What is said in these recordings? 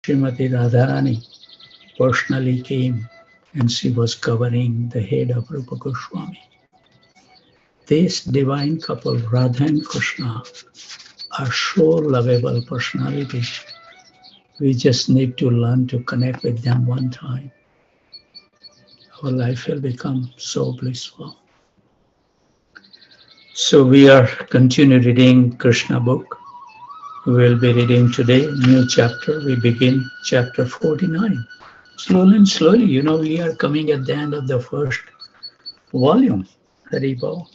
Srimati Radharani personally came and she was covering the head of Rupa Goswami. This divine couple, Radha and Krishna, are so lovable personalities. We just need to learn to connect with them one time. Our life will become so blissful. So we are continue reading Krishna book. We will be reading today new chapter. We begin chapter 49. Slowly and slowly, we are coming at the end of the first volume. Haribol.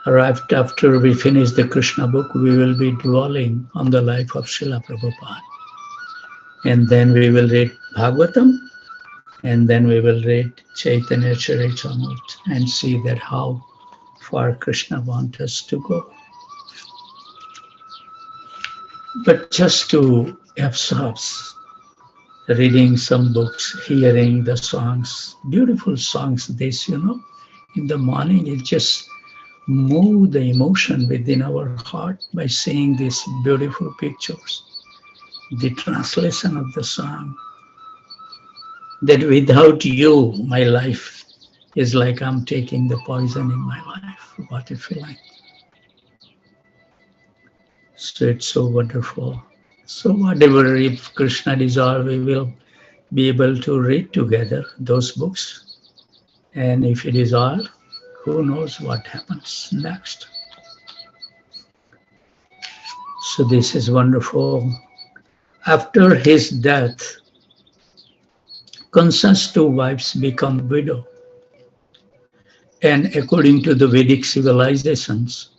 Right after we finish the Krishna book, we will be dwelling on the life of Srila Prabhupada. And then we will read Bhagavatam, and then we will read Chaitanya Charitamrita and see that how far Krishna wants us to go. But just to absorb, reading some books, hearing the songs, beautiful songs, this, in the morning, it just move the emotion within our heart by seeing these beautiful pictures. The translation of the song, that without you, my life is like I'm taking the poison in my life. What a feeling. So it's so wonderful. So whatever, if Krishna desires, we will be able to read together those books. And if it is all, who knows what happens next. So this is wonderful. After his death, Kansa's two wives become widow. And according to the Vedic civilizations,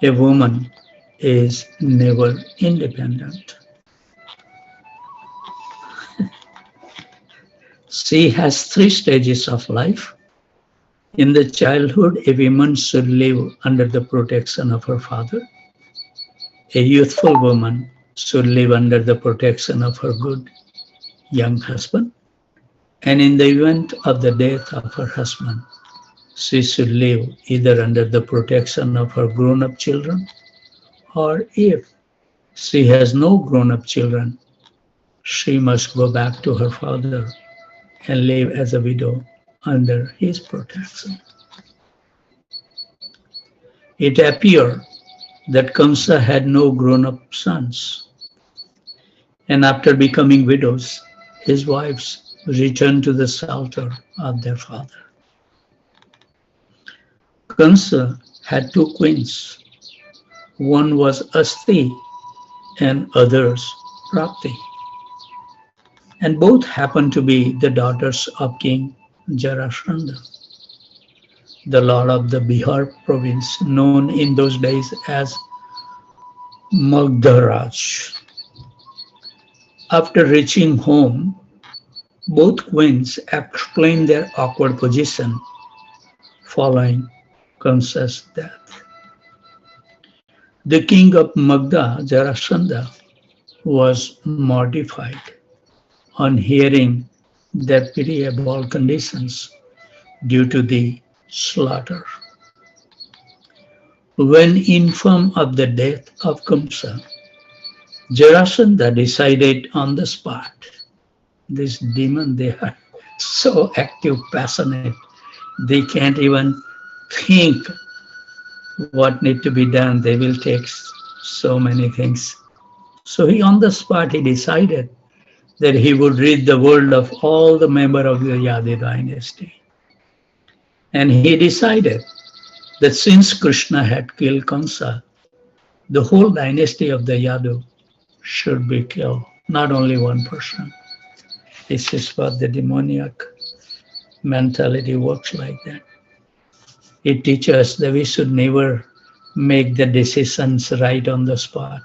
a woman is never independent. She has three stages of life. In the childhood, a woman should live under the protection of her father. A youthful woman should live under the protection of her good young husband. And in the event of the death of her husband, she should live either under the protection of her grown-up children, or if she has no grown-up children, she must go back to her father and live as a widow under his protection. It appeared that Kamsa had no grown-up sons, and after becoming widows, his wives returned to the shelter of their father. Kamsa had two queens. One was Asti and others Prapti. And both happened to be the daughters of King Jarasandha, the lord of the Bihar province, known in those days as Magdharaj. After reaching home, both queens explained their awkward position following Kamsa's death. The king of Magda, Jarasandha, was mortified on hearing their pitiable conditions due to the slaughter. When informed of the death of Kamsa, Jarasandha decided on the spot. This demon, they are so active, passionate, they can't even think what need to be done. They will take so many things. So on the spot, he decided that he would rid the world of all the members of the Yadu dynasty. And he decided that since Krishna had killed Kamsa, the whole dynasty of the Yadu should be killed, not only one person. This is what the demoniac mentality works like that. It teaches us that we should never make the decisions right on the spot.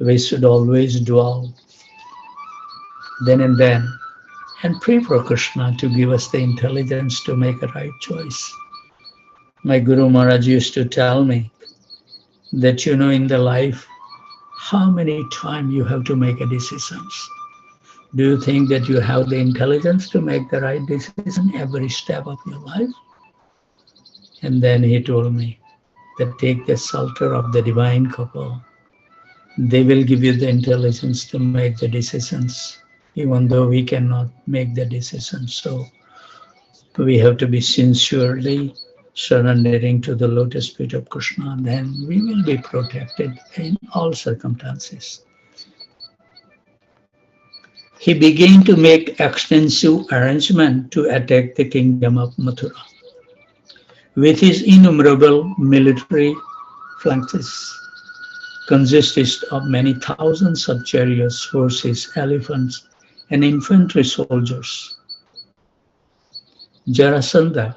We should always dwell then and then and pray for Krishna to give us the intelligence to make a right choice. My Guru Maharaj used to tell me that, in the life, how many times you have to make a decisions. Do you think that you have the intelligence to make the right decision every step of your life? And then he told me that take the shelter of the divine couple. They will give you the intelligence to make the decisions, even though we cannot make the decisions. So we have to be sincerely surrendering to the lotus feet of Krishna, and then we will be protected in all circumstances. He began to make extensive arrangement to attack the kingdom of Mathura. With his innumerable military phalanxes, consisted of many thousands of chariots, horses, elephants, and infantry soldiers, Jarasandha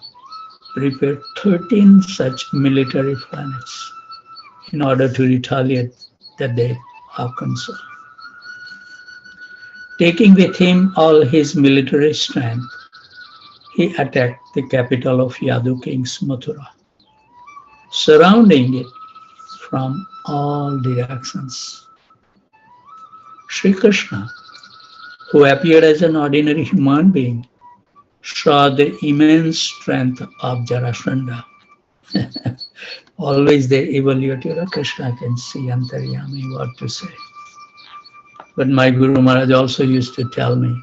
prepared 13 such military phalanxes in order to retaliate the death of Kamsa. Taking with him all his military strength, he attacked the capital of Yadu kings, Mathura, surrounding it from all directions. Sri Krishna, who appeared as an ordinary human being, saw the immense strength of Jarasandha. Always the evaluator of Krishna can see Antaryami what to say. But my Guru Maharaj also used to tell me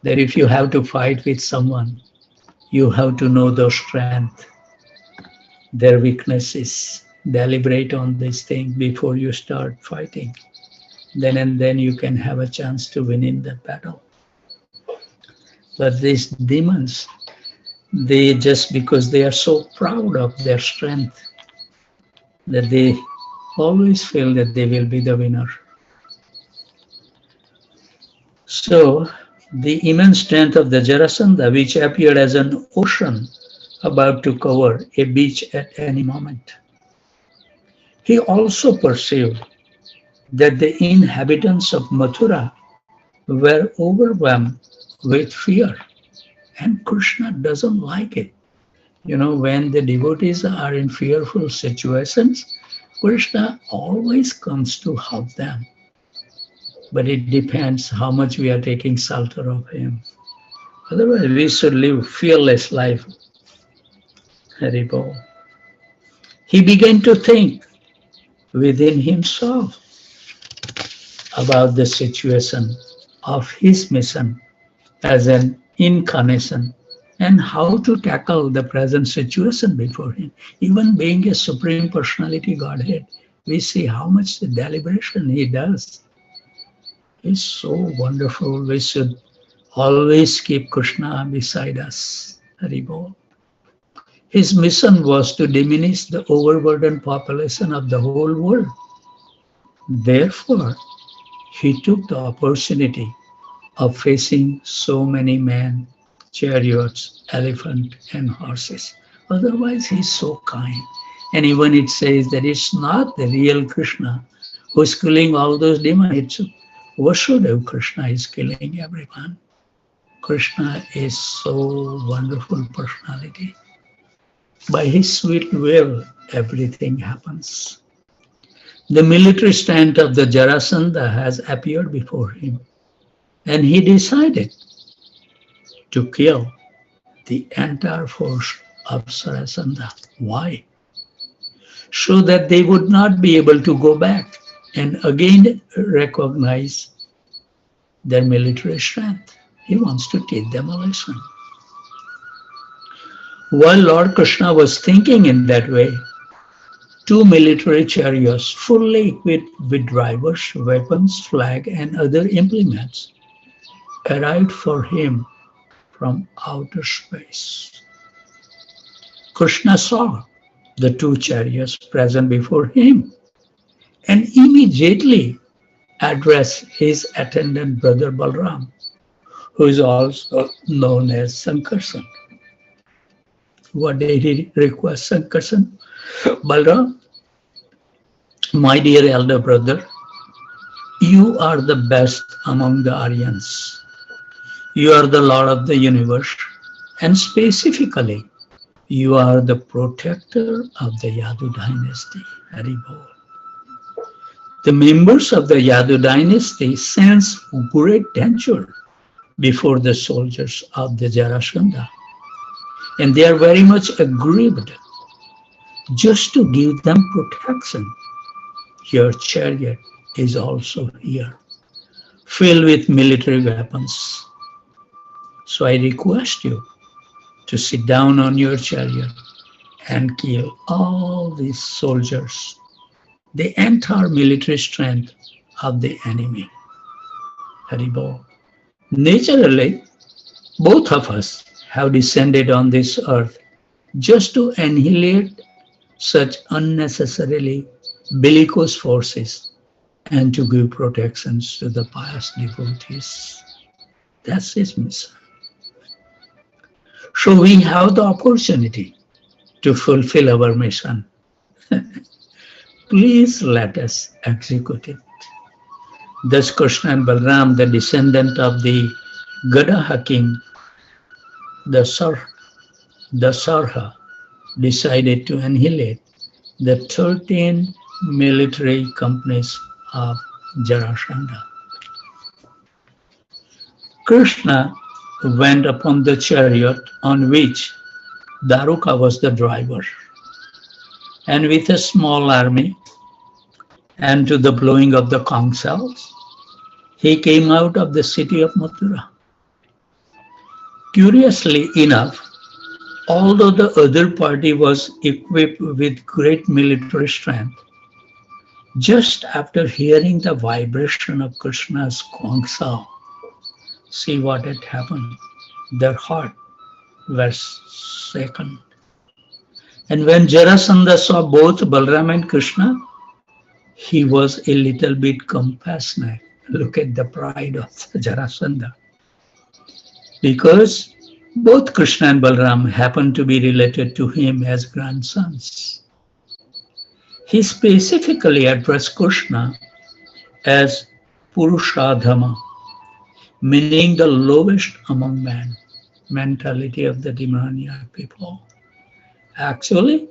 that if you have to fight with someone, you have to know their strength, their weaknesses. Deliberate on this thing before you start fighting. Then and then you can have a chance to win in that battle. But these demons, they just because they are so proud of their strength that they always feel that they will be the winner. So the immense strength of the Jarasandha, which appeared as an ocean about to cover a beach at any moment. He also perceived that the inhabitants of Mathura were overwhelmed with fear, and Krishna doesn't like it. You know, when the devotees are in fearful situations, Krishna always comes to help them. But it depends how much we are taking shelter of him. Otherwise, we should live fearless life. Haribol. He began to think within himself about the situation of his mission as an incarnation and how to tackle the present situation before him. Even being a Supreme Personality Godhead, we see how much deliberation he does. It's so wonderful. We should always keep Krishna beside us. Haribol. His mission was to diminish the overburdened population of the whole world. Therefore, he took the opportunity of facing so many men, chariots, elephant, and horses. Otherwise, he's so kind. And even it says that it's not the real Krishna who's killing all those demons. It's Vasudev Krishna is killing everyone. Krishna is so wonderful personality. By his sweet will, everything happens. The military strength of the Jarasandha has appeared before him, and he decided to kill the entire force of Jarasandha. Why? So that they would not be able to go back and again recognize their military strength. He wants to teach them a lesson. While Lord Krishna was thinking in that way, two military chariots fully equipped with drivers, weapons, flag, and other implements arrived for him from outer space. Krishna saw the two chariots present before him and immediately addressed his attendant brother Balram, who is also known as Sankarsan. What did he request Sankarsan? Balram, my dear elder brother, you are the best among the Aryans. You are the Lord of the universe, and specifically, you are the protector of the Yadu dynasty. Haribol. The members of the Yadu dynasty sense great danger before the soldiers of the Jarasandha, and they are very much aggrieved. Just to give them protection, your chariot is also here, filled with military weapons. So I request you to sit down on your chariot and kill all these soldiers, the entire military strength of the enemy. Haribol. Naturally, both of us have descended on this earth just to annihilate such unnecessarily bellicose forces and to give protections to the pious devotees. That's his mission. So we have the opportunity to fulfill our mission. Please let us execute it. Thus Krishna and Balram, the descendant of the Gadaha king, the Sarha, decided to annihilate the 13 military companies of Jarasandha. Krishna went upon the chariot on which Daruka was the driver, and with a small army, and to the blowing of the conch shells, he came out of the city of Mathura. Curiously enough, although the other party was equipped with great military strength, just after hearing the vibration of Krishna's conch shell, see what had happened. Their heart was shaken. And when Jarasandha saw both Balram and Krishna, he was a little bit compassionate. Look at the pride of Jarasandha. Because both Krishna and Balram happened to be related to him as grandsons. He specifically addressed Krishna as Purushadhama, meaning the lowest among men, mentality of the demoniac people. Actually,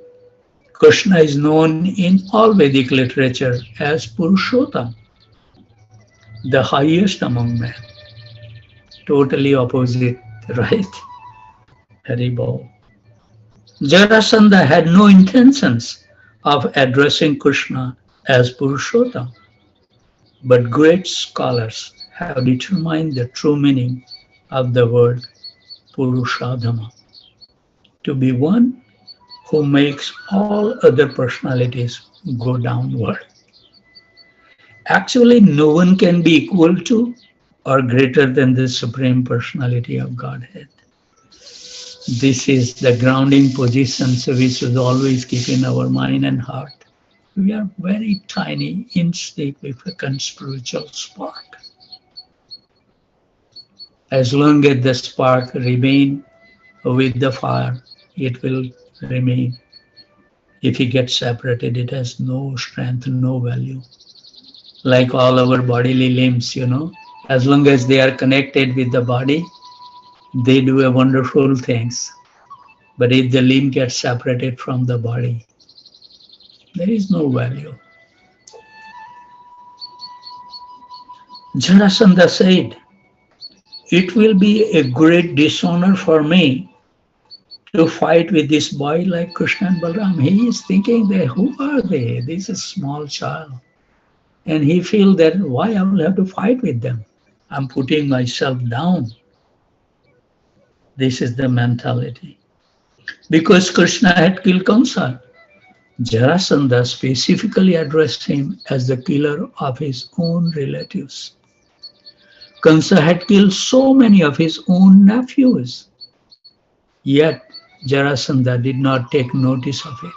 Krishna is known in all Vedic literature as Purushottam, the highest among men. Totally opposite, right? Haribol. Jarasandha had no intentions of addressing Krishna as Purushottam, but great scholars have determined the true meaning of the word Purushadhama to be one who makes all other personalities go downward. Actually, no one can be equal to or greater than the Supreme Personality of Godhead. This is the grounding position, so we should always keep in our mind and heart. We are very tiny, insignificant spiritual spark. As long as the spark remains with the fire, it will remain. If it gets separated, it has no strength, no value. Like all our bodily limbs, as long as they are connected with the body, they do a wonderful things. But if the limb gets separated from the body, there is no value. Jarasandha said, "It will be a great dishonor for me to fight with this boy like Krishna and Balram." He is thinking that, who are they? This is a small child. And he feels that, why I will have to fight with them? I'm putting myself down. This is the mentality. Because Krishna had killed Kamsa, Jarasandha specifically addressed him as the killer of his own relatives. Kamsa had killed so many of his own nephews. Yet Jarasandha did not take notice of it.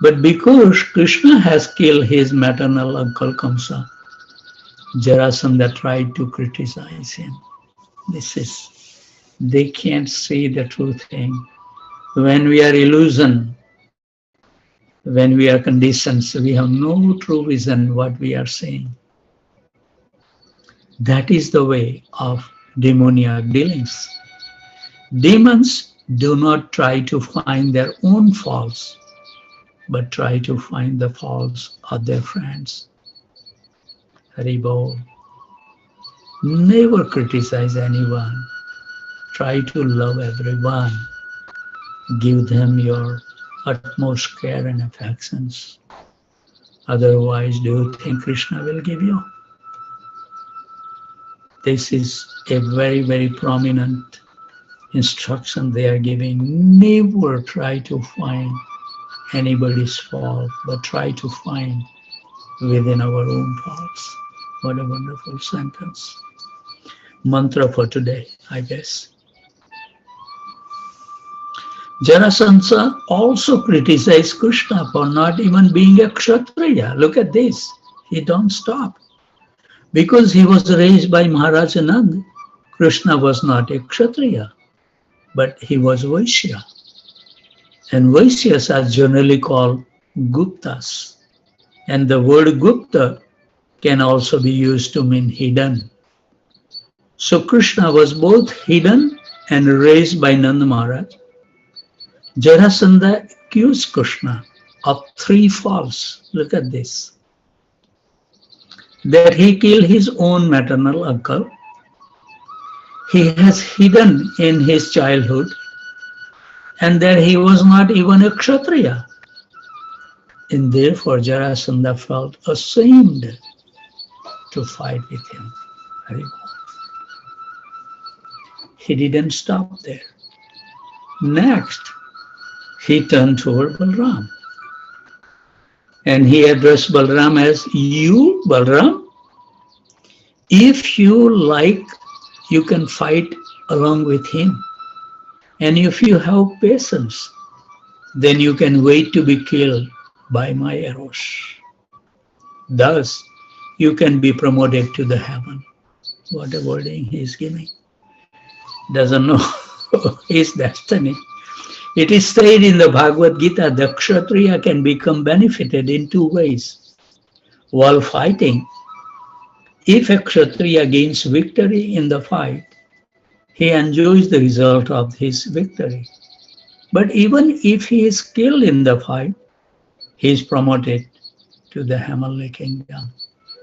But because Krishna has killed his maternal uncle Kamsa, Jarasandha tried to criticize him. They can't see the true thing. When we are illusion, when we are conditioned, we have no true vision what we are seeing. That is the way of demoniac dealings. Demons do not try to find their own faults, but try to find the faults of their friends. Haribol. Never criticize anyone. Try to love everyone. Give them your utmost care and affections. Otherwise, do you think Krishna will give you? This is a very, very prominent instruction they are giving. Never try to find anybody's fault, but try to find within our own faults. What a wonderful sentence. Mantra for today, I guess. Jarasandha also criticized Krishna for not even being a Kshatriya. Look at this. He don't stop. Because he was raised by Maharaj Anand, Krishna was not a Kshatriya, but he was Vaishya. And Vaishyas are generally called Guptas. And the word Gupta can also be used to mean hidden. So Krishna was both hidden and raised by Nanda Maharaj. Jarasandha accused Krishna of 3 faults. Look at this. That he killed his own maternal uncle. He has hidden in his childhood, and that he was not even a Kshatriya. And therefore Jarasandha felt ashamed to fight with him. He didn't stop there. Next, he turned toward Balram. And he addressed Balram as, you, Balram, if you like, you can fight along with him. And if you have patience, then you can wait to be killed by my arrows. Thus, you can be promoted to the heaven. What a wording he is giving. Doesn't know his destiny. It is said in the Bhagavad Gita, the Kshatriya can become benefited in 2 ways. While fighting, if a Kshatriya gains victory in the fight, he enjoys the result of his victory. But even if he is killed in the fight, he is promoted to the heavenly kingdom.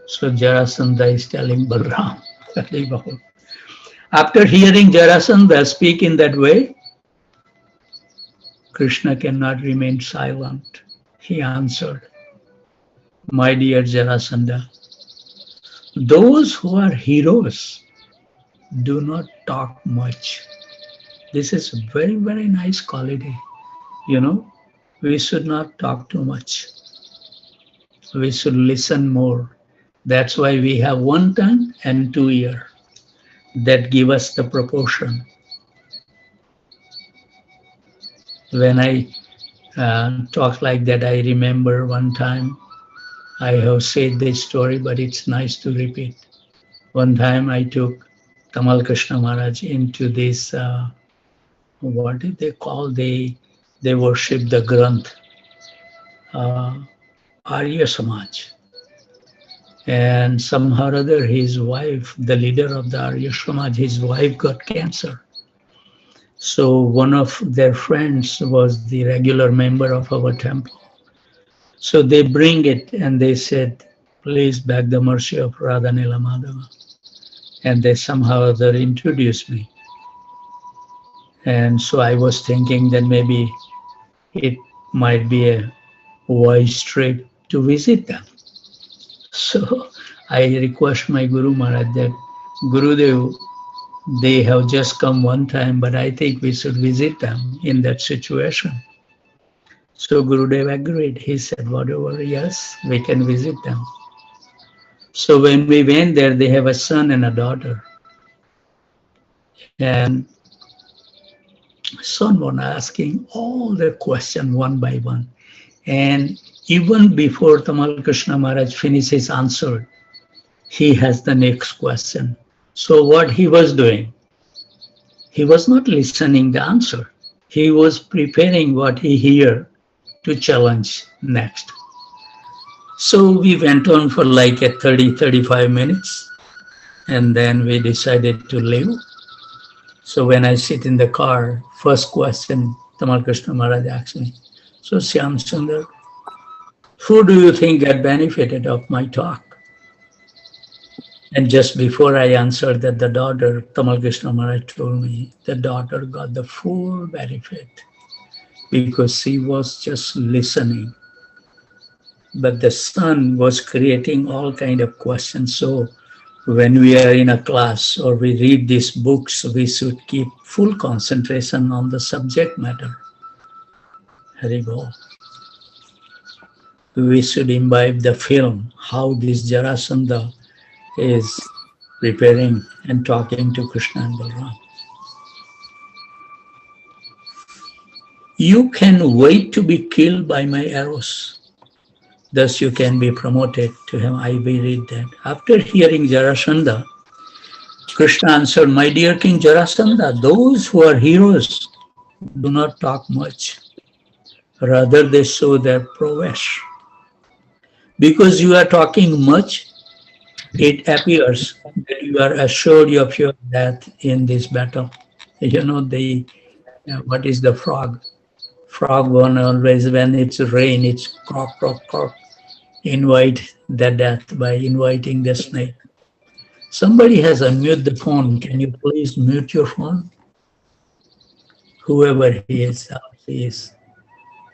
So Jarasandha is telling Balram. After hearing Jarasandha speak in that way, Krishna cannot remain silent. He answered, my dear Jarasandha, those who are heroes do not talk much. This is a very, very nice quality. You know, we should not talk too much. We should listen more. That's why we have 1 tongue and 2 ears that give us the proportion. When I talk like that, I remember one time I have said this story, but it's nice to repeat. One time I took Tamal Krishna Maharaj into this, what did they call? They worship the Granth, Arya Samaj. And somehow or other, his wife, the leader of the Arya Samaj, his wife got cancer. So one of their friends was the regular member of our temple. So they bring it and they said, please beg the mercy of Radha Nila Madhava. And they somehow or other introduced me. And so I was thinking that maybe it might be a wise trip to visit them. So I request my Guru Maharaj that, Gurudev, they have just come one time, but I think we should visit them in that situation. So Gurudev agreed. He said, whatever, yes, we can visit them. So when we went there, they have a son and a daughter. And son was asking all the questions one by one. And even before Tamal Krishna Maharaj finished his answer, he has the next question. So what he was doing, he was not listening the answer. He was preparing what he hear to challenge next. So we went on for like a 30-35 minutes, and then we decided to leave. So when I sit in the car, first question Tamal Krishna Maharaj asked me, so Shyam Sundar, who do you think got benefited of my talk? And just before I answered that, the daughter, Tamal Krishna Maharaj told me, the daughter got the full benefit because she was just listening. but the sun was creating all kind of questions. So when we are in a class or we read these books, we should keep full concentration on the subject matter. Haribol. We should imbibe the film, how this Jarasandha is preparing and talking to Krishna and Balaram. You can wait to be killed by my arrows. Thus you can be promoted to him. I will read that. After hearing Jarasandha, Krishna answered, my dear King Jarasandha, those who are heroes do not talk much. Rather they show their prowess. Because you are talking much, it appears that you are assured of your death in this battle. You know, what is the frog? Frog one always, when it's rain, it's croak, croak, croak. Invite the death by inviting the snake. Somebody has unmuted the phone. Can you please mute your phone? Whoever he is, she is.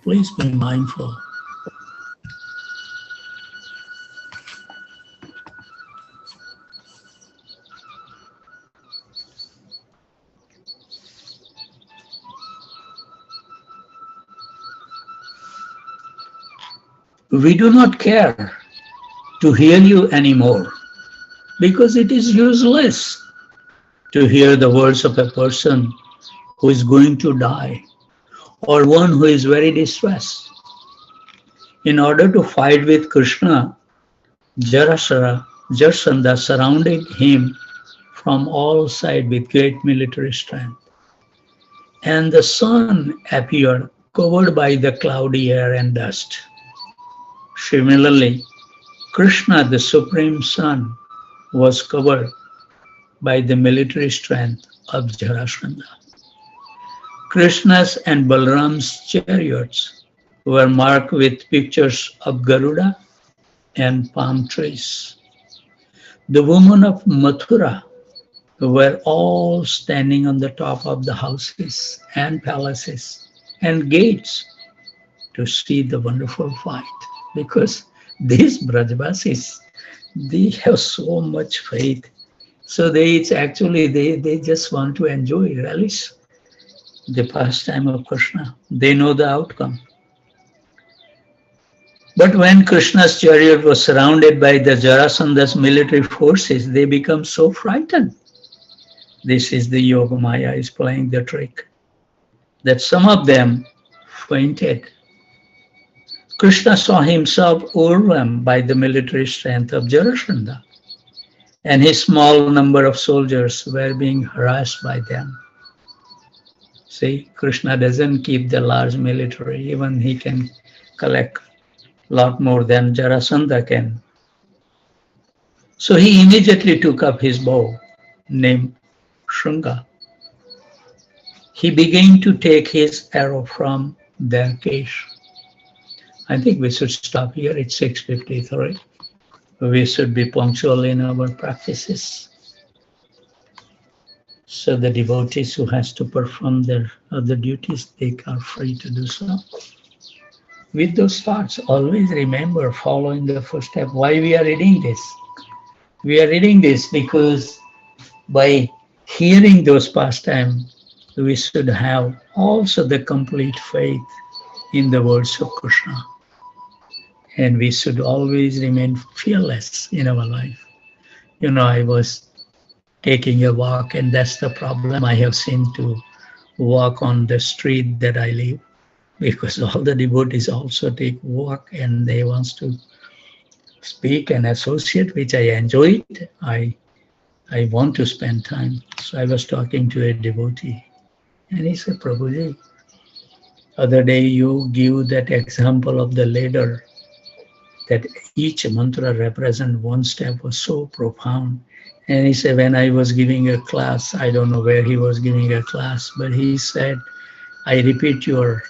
Please be mindful. We do not care to hear you anymore because it is useless to hear the words of a person who is going to die or one who is very distressed. In order to fight with Krishna, Jarasandha surrounded him from all sides with great military strength. And the sun appeared covered by the cloudy air and dust. Similarly, Krishna, the Supreme Sun, was covered by the military strength of Jarasandha. Krishna's and Balaram's chariots were marked with pictures of Garuda and palm trees. The women of Mathura were all standing on the top of the houses and palaces and gates to see the wonderful fight. Because these Brajvasis, they have so much faith. So they just want to enjoy, relish the pastime of Krishna. They know the outcome. But when Krishna's chariot was surrounded by the Jarasandha's military forces, they become so frightened. This is the Yoga Maya is playing the trick, that some of them fainted. Krishna saw himself overwhelmed by the military strength of Jarasandha, and his small number of soldiers were being harassed by them. See, Krishna doesn't keep the large military, even he can collect a lot more than Jarasandha can. So he immediately took up his bow, named Shringa. He began to take his arrow from their case. I think we should stop here. It's 6:53. We should be punctual in our practices. So the devotees who has to perform their other duties, they are free to do so. With those thoughts, always remember following the first step. Why we are reading this? We are reading this because by hearing those pastimes, we should have also the complete faith in the words of Krishna. And we should always remain fearless in our life. You know, I was taking a walk, and that's the problem I have seen to walk on the street that I live, because all the devotees also take walk and they want to speak and associate, which I enjoyed. I want to spend time. So I was talking to a devotee, and he said, Prabhuji, other day you give that example of the ladder, that each mantra represents one step, was so profound. And he said, when I was giving a class, I don't know where he was giving a class, but he said, I repeat your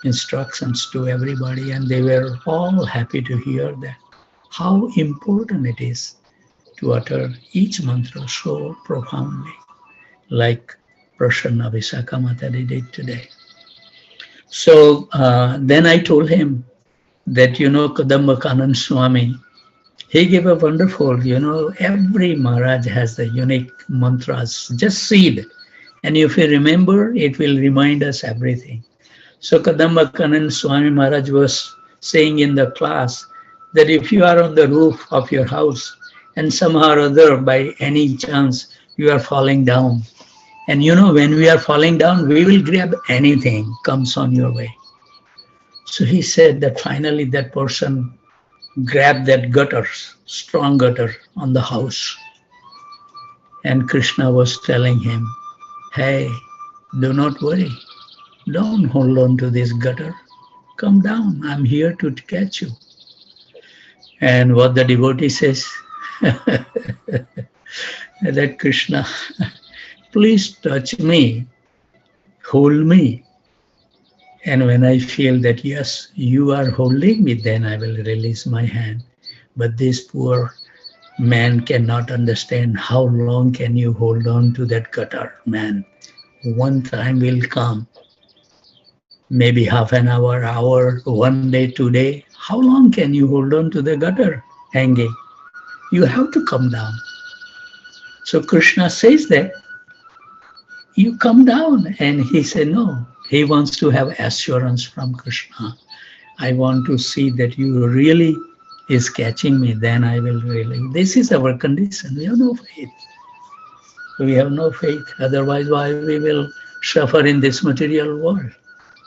instructions to everybody, and they were all happy to hear that. How important it is to utter each mantra so profoundly, like Prasanna Visakha Mata did today. So then I told him, that, Kadambakanan Swami, he gave a wonderful, every Maharaj has the unique mantras, just seed. And if you remember, it will remind us everything. So Kadambakanan Swami Maharaj was saying in the class that if you are on the roof of your house and somehow or other by any chance you are falling down, and when we are falling down, we will grab anything comes on your way. So he said that finally that person grabbed that gutter, strong gutter on the house. And Krishna was telling him, hey, do not worry. Don't hold on to this gutter. Come down. I'm here to catch you. And what the devotee says, that Krishna, please touch me, hold me. And when I feel that, yes, you are holding me, then I will release my hand. But this poor man cannot understand how long can you hold on to that gutter, man. One time will come, maybe half an hour, one day, 2 days. How long can you hold on to the gutter hanging? You have to come down. So Krishna says that, you come down. And he said, no, he wants to have assurance from Krishna. I want to see that you really is catching me, then I will really. This is our condition. We have no faith. We have no faith. Otherwise, why we will suffer in this material world?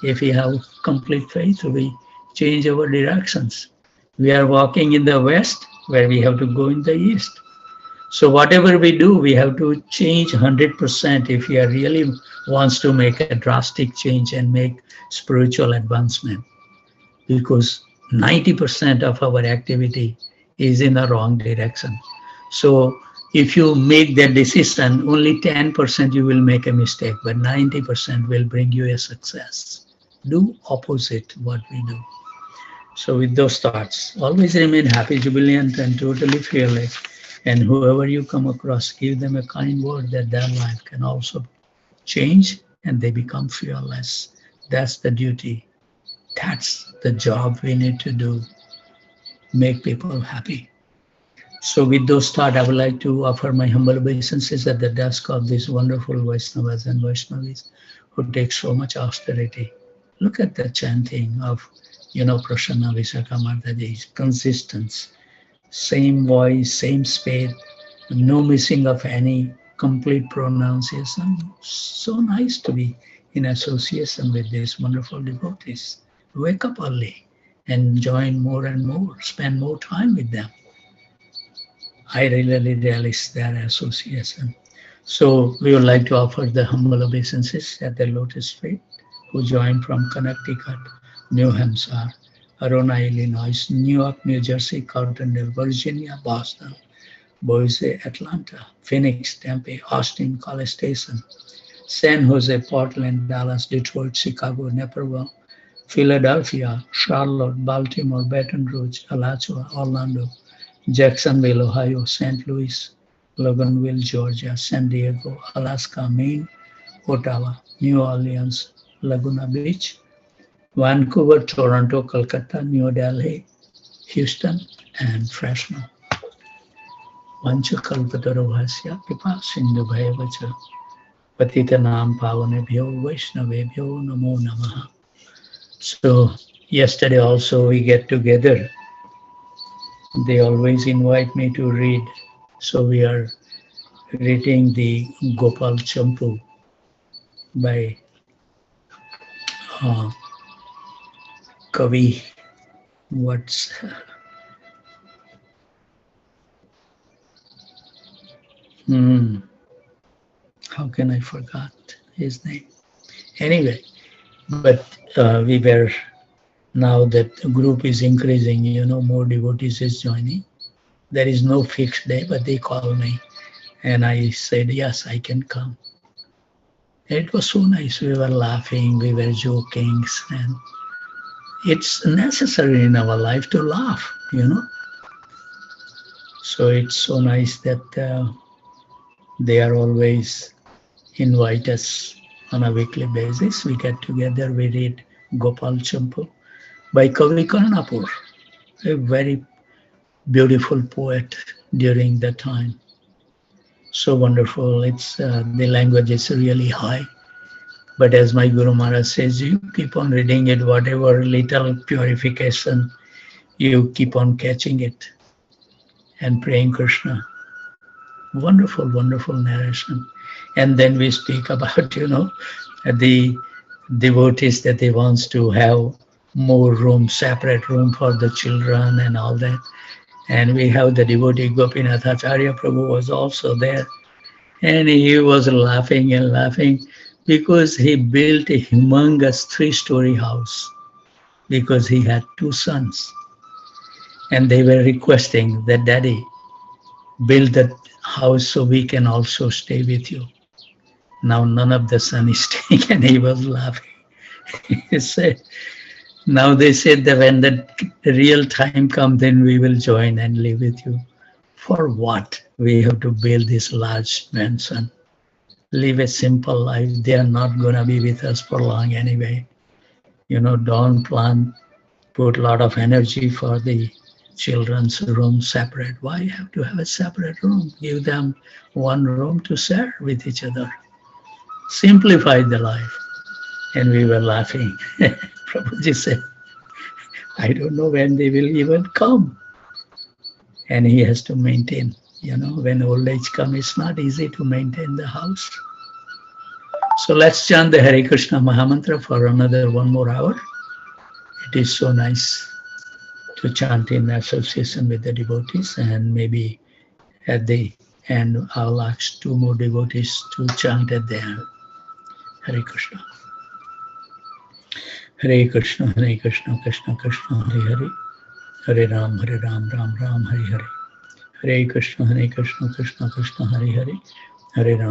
If we have complete faith, we change our directions. We are walking in the west, where we have to go in the east. So whatever we do, we have to change 100% if we are really wants to make a drastic change and make spiritual advancement. Because 90% of our activity is in the wrong direction. So if you make that decision, only 10% you will make a mistake, but 90% will bring you a success. Do opposite what we do. So with those thoughts, always remain happy, jubilant, and totally fearless. And whoever you come across, give them a kind word that their life can also change and they become fearless. That's the duty. That's the job we need to do. Make people happy. So with those thoughts, I would like to offer my humble obeisances at the desk of these wonderful Vaishnavas and Vaishnavis who take so much austerity. Look at the chanting of, Prasanna Visakha Mataji's consistence. Same voice, same speed, no missing of any, complete pronunciation. So nice to be in association with these wonderful devotees. Wake up early and join more and more, spend more time with them. I really relish their association. So we would like to offer the humble obeisances at the Lotus Feet who joined from Connecticut, New Hampshire, Arona, Illinois, New York, New Jersey, Carbondale, Virginia, Boston, Boise, Atlanta, Phoenix, Tempe, Austin, College Station, San Jose, Portland, Dallas, Detroit, Chicago, Naperville, Philadelphia, Charlotte, Baltimore, Baton Rouge, Alachua, Orlando, Jacksonville, Ohio, St. Louis, Loganville, Georgia, San Diego, Alaska, Maine, Ottawa, New Orleans, Laguna Beach, Vancouver, Toronto, Calcutta, New Delhi, Houston, and Fresno. Vanchakalpatarubhasya Pipa Sindhu Bhayavacha Patitanam Pavanebhyo Vaishnavebhyo Namo Namaha. So yesterday also we get together. They always invite me to read. So we are reading the Gopal Champu by Kavi. How can I forget his name? Anyway, but we were, now that the group is increasing, more devotees is joining. There is no fixed day, but they call me. And I said, yes, I can come. It was so nice. We were laughing, we were joking, and it's necessary in our life to laugh, So it's so nice that they are always invite us on a weekly basis. We get together, we read Gopal Champu by Kavi Karnapur, a very beautiful poet during that time. So wonderful. It's the language is really high. But as my Guru Maharaj says, you keep on reading it, whatever little purification, you keep on catching it and praying Krishna. Wonderful, wonderful narration. And then we speak about, the devotees that they wants to have more room, separate room for the children and all that. And we have the devotee Gopinath Acharya Prabhu was also there. And he was laughing and laughing because he built a humongous 3-story house because he had 2 sons. And they were requesting that, Daddy, build that house so we can also stay with you. Now none of the son is staying, and he was laughing. He said, now they said that when the real time comes, then we will join and live with you. For what? We have to build this large mansion. Live a simple life. They are not going to be with us for long anyway. Don't plan, put a lot of energy for the children's room separate. Why you have to have a separate room? Give them one room to share with each other. Simplify the life. And we were laughing. Prabhuji said, I don't know when they will even come. And he has to maintain. When old age comes, it's not easy to maintain the house. So let's chant the Hare Krishna Mahamantra for another 1 more hour. It is so nice to chant in association with the devotees, and maybe at the end I'll ask 2 more devotees to chant at the end. Hare Krishna. Hare Krishna, Krishna Krishna, Hare Hare. Hare Ram, Ram Ram, Hare Hare. Hare Krishna, Krishna Krishna, Hare Hare. Hare Ram.